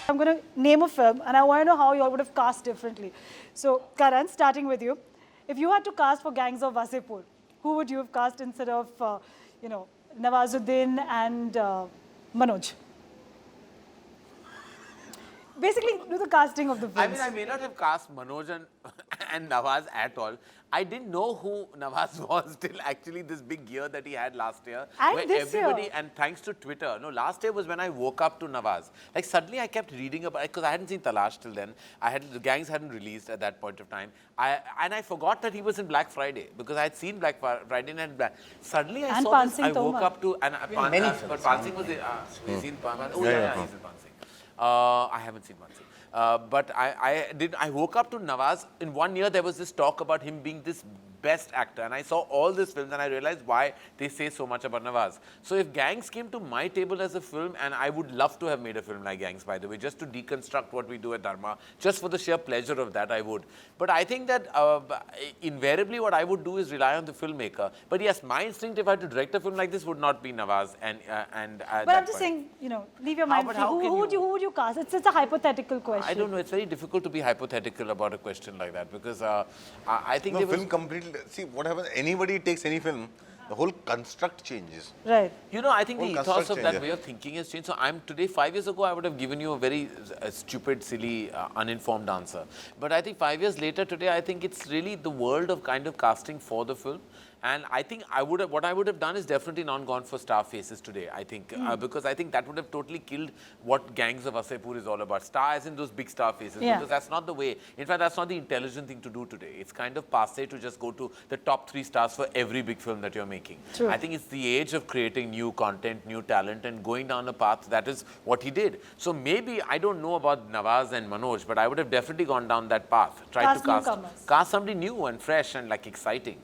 I'm going to name a film, and I want to know how you all would have cast differently. So, Karan, starting with you, if you had to cast for Gangs of Wasseypur, who would you have cast instead of, Nawazuddin and Manoj? Basically, do the casting of the films. I mean, I may not have cast Manoj and Nawaz at all. I didn't know who Nawaz was till actually this big year that he had last year. And where this everybody, year. and thanks to Twitter, no, last year was when I woke up to Nawaz. Like suddenly I kept reading about it because I hadn't seen Talash till then. The Gangs hadn't released at that point of time. I forgot that he was in Black Friday because I had seen Black Friday and suddenly I And saw this. Pansing I woke Tomar. up to many but Pansing was he's in Pansing. Oh yeah, he's in Pansing. I haven't seen Pansing. But I woke up to Nawaz. In 1 year, there was this talk about him being this best actor. And I saw all these films and I realized why they say so much about Nawaz. So if Gangs came to my table as a film, and I would love to have made a film like Gangs, by the way, just to deconstruct what we do at Dharma, just for the sheer pleasure of that, I would. But I think that invariably what I would do is rely on the filmmaker. But yes, my instinct if I had to direct a film like this would not be Nawaz. But I'm just saying, leave your mind free. Who would you cast? It's a hypothetical question. I don't know. It's very difficult to be hypothetical about a question like that because I think No, film completely. See what happens. Anybody takes any film, the whole construct changes. Right. I think the Whole ethos construct of that change, way of thinking has changed. So I'm today, 5 years ago, I would have given you a very stupid, silly, uninformed answer. But I think 5 years later, today, I think it's really the world of kind of casting for the film. And I think what I would have done is definitely not gone for star faces today, I think. Because I think that would have totally killed what Gangs of Wasseypur is all about. Star as in those big star faces. Yeah. Because that's not the way. In fact, that's not the intelligent thing to do today. It's kind of passé to just go to the top 3 stars for every big film that you're making. True. I think it's the age of creating new content, new talent, and going down a path. That is what he did. So maybe, I don't know about Nawaz and Manoj, but I would have definitely gone down that path. Tried to newcomers. cast somebody new and fresh and like exciting.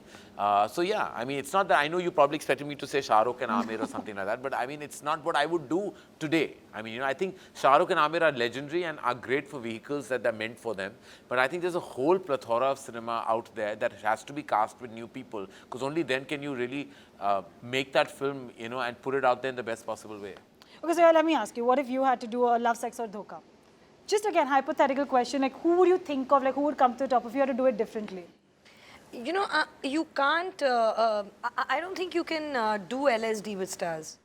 So yeah, I mean, it's not that I know you probably expected me to say Shah Rukh and Amir or something like that, but I mean, it's not what I would do today. I mean, I think Shah Rukh and Amir are legendary and are great for vehicles that are meant for them. But I think there's a whole plethora of cinema out there that has to be cast with new people, because only then can you really make that film, and put it out there in the best possible way. Okay, so let me ask you, what if you had to do a Love, Sex or Dhoka? Just again, hypothetical question, like who would you think of, like who would come to the top if you had to do it differently? You can't, I don't think you can do LSD with stars.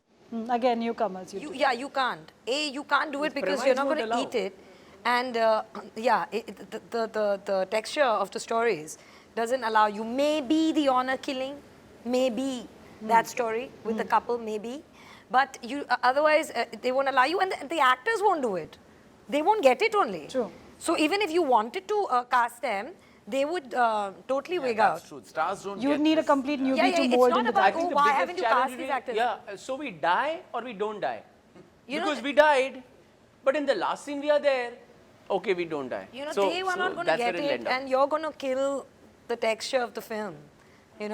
Again, newcomers. You can't. You can't do it because you're not going to eat it. And the texture of the stories doesn't allow you. Maybe the honor killing, maybe that story with the couple, maybe. But otherwise, they won't allow you, and the actors won't do it. They won't get it only. True. So even if you wanted to cast them, they would totally wig out. That's true. Stars don't You would get need a this. complete newbie Yeah, to it's mold not into about, that. oh, why haven't you cast these actors? Yeah, so we die or we don't die. Know, We died, but in the last scene we are there. Okay, we don't die. they were not going to that's get where it'll it, end up. and you're going to kill the texture of the film.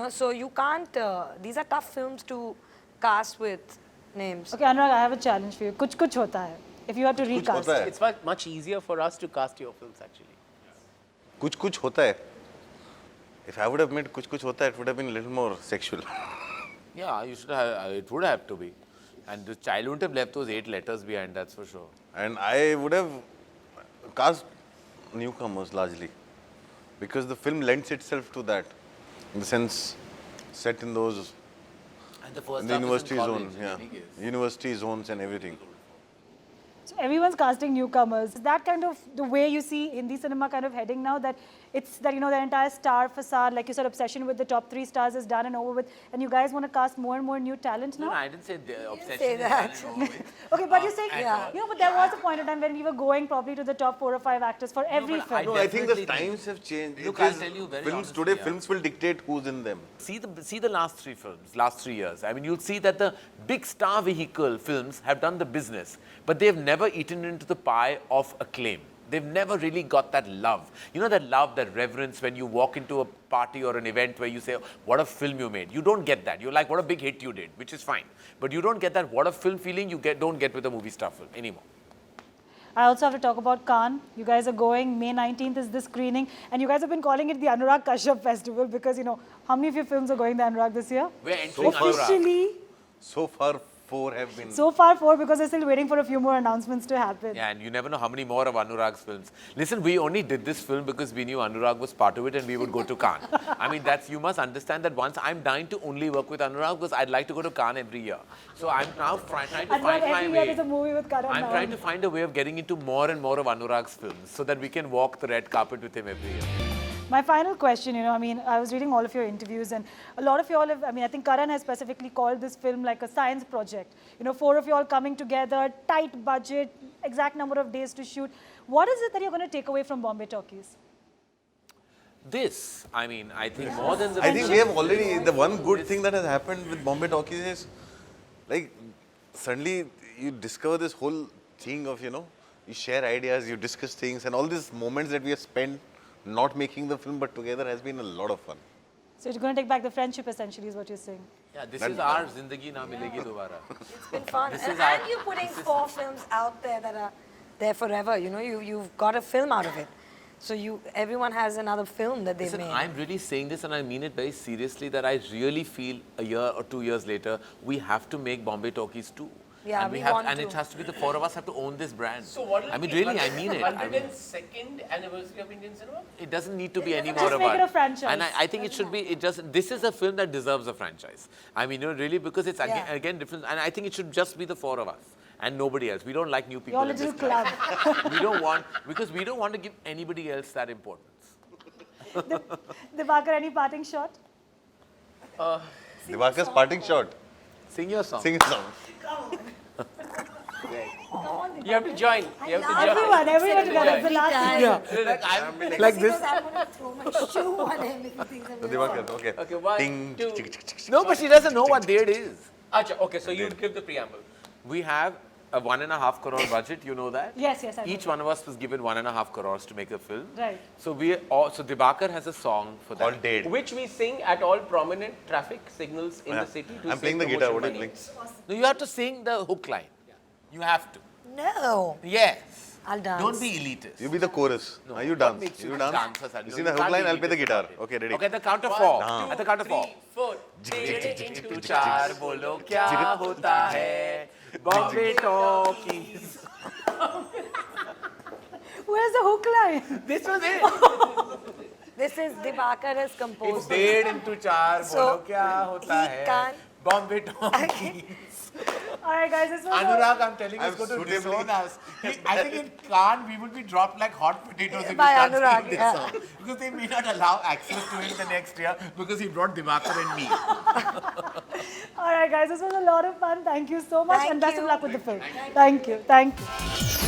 So you can't. These are tough films to cast with names. Okay, Anurag, I have a challenge for you. Kuch Kuch Hota Hai. If you had to recast. hota hai. It's much easier for us to cast your films actually. Kuch kuch hota hai. If I would have made Kuch Kuch Hota Hai, it would have been a little more sexual. Yeah, you should have, it would have to be. And the child wouldn't have left those 8 letters behind, that's for sure. And I would have cast newcomers largely, because the film lends itself to that, in the sense set in those And the first in the half is in university college, zone, in yeah, any case. university zones and everything. So everyone's casting newcomers. Is that kind of the way you see Hindi cinema kind of heading now? That it's that, the entire star facade, like you said, obsession with the top 3 stars is done and over with, and you guys want to cast more and more new talent now? No, I didn't say the obsession say is that. done and over with. Okay, but you're saying, Yeah. but there was a point in time when we were going probably to the top 4 or 5 actors for every but film. No, I think the Definitely. times have changed. Look, It I'll is- tell you very films honestly, today, yeah. films will dictate who's in them. See the last 3 films, last 3 years. I mean, you'll see that the big star vehicle films have done the business, but they've never eaten into the pie of acclaim. They've never really got that love. That love, that reverence when you walk into a party or an event where you say, what a film you made. You don't get that. You're like, what a big hit you did, which is fine. But you don't get that what a film feeling you don't get with a movie star film anymore. I also have to talk about Cannes. You guys are going. May 19th is the screening. And you guys have been calling it the Anurag Kashyap Festival because, how many of your films are going the Anurag this year? We're entering Anurag. Officially. So far, 4 have been. So far, 4, because we're still waiting for a few more announcements to happen. Yeah, and you never know how many more of Anurag's films. Listen, we only did this film because we knew Anurag was part of it and we would go to Cannes. I mean, you must understand that once I'm dying to only work with Anurag because I'd like to go to Cannes every year. So I'm now trying to And find not my every year way. there's a movie with Karan I'm now. trying to find a way of getting into more and more of Anurag's films so that we can walk the red carpet with him every year. My final question, I mean, I was reading all of your interviews and a lot of you all have, I mean, I think Karan has specifically called this film like a science project. 4 of you all coming together, tight budget, exact number of days to shoot. What is it that you're going to take away from Bombay Talkies? This, I mean, I think more than the I think we have already, the one good thing that has happened with Bombay Talkies is, like, suddenly you discover this whole thing of, you share ideas, you discuss things, and all these moments that we have spent not making the film but together has been a lot of fun. So you're going to take back the friendship essentially is what you're saying. Yeah, this is our Zindagi Na Milegi Dobara. It's been fun. This And, is our- you're putting 4 films out there that are there forever. You've got a film out of it. So everyone has another film that they've Listen, made. I'm really saying this and I mean it very seriously that I really feel a year or 2 years later, we have to make Bombay Talkies too. Yeah, and we have, want and to. it has to be the 4 of us have to own this brand. So what will I mean, be really, I mean it. I mean, 102nd anniversary of Indian cinema? it doesn't need to be any Just more of make it us. a franchise. And I think it should be, this is a film that deserves a franchise. I mean, really, because it's Yeah. again different. And I think it should just be the 4 of us and nobody else. We don't like new people. Your in little this club. club. because we don't want to give anybody else that importance. Dibakar, any parting shot? Divakar's parting shot. Sing your song. Sing a song. You have to join. You have to join. Everyone together. It's the last Yeah. Like this. I'm going to throw my shoe on him if he thinks I'm Divakar, okay. Okay, 1, Ting, 2. tick, tick, tick, tick. No, but she doesn't know what date is. Acha, okay, so you give the preamble. We have a 1.5 crore budget, you know that? Yes, I know Each that. one of us was given 1.5 crores to make a film. Right. So so Dibakar has a song for that. Called Date. Which we sing at all prominent traffic signals in the city to I'm playing the save guitar. What are promotion you money. playing? No, you have to sing the hook line. You have to. No. Yes. I'll dance. Don't be elitist. You be the chorus. No, Are you what dance? makes You you dance? dancers are- You no, see you the hook can't line? be I'll play the elitist guitar. about it. Okay, ready? Okay, at the count of 1, 4. 2, At the count of 4. 3, 4. Date into 4 बोलो क्या होता है Bombay Talkies. Where's the hook line? This was it. This is Dibakar has It's composed. 1.5 into 4 So, बोलो क्या होता he है can't- Bombay Talkies. All right, guys, this was Anurag, I'm telling you, I'm is going to suitably- disown us. I think in Cannes, we would be dropped like hot potatoes if we By start Anurag, singing this yeah. song. Because they may not allow access to it the next year because he brought Dibakar and me. All right, guys, this was a lot of fun. Thank you so much, Thank and best you. of luck with the film. Thank you. Thank you.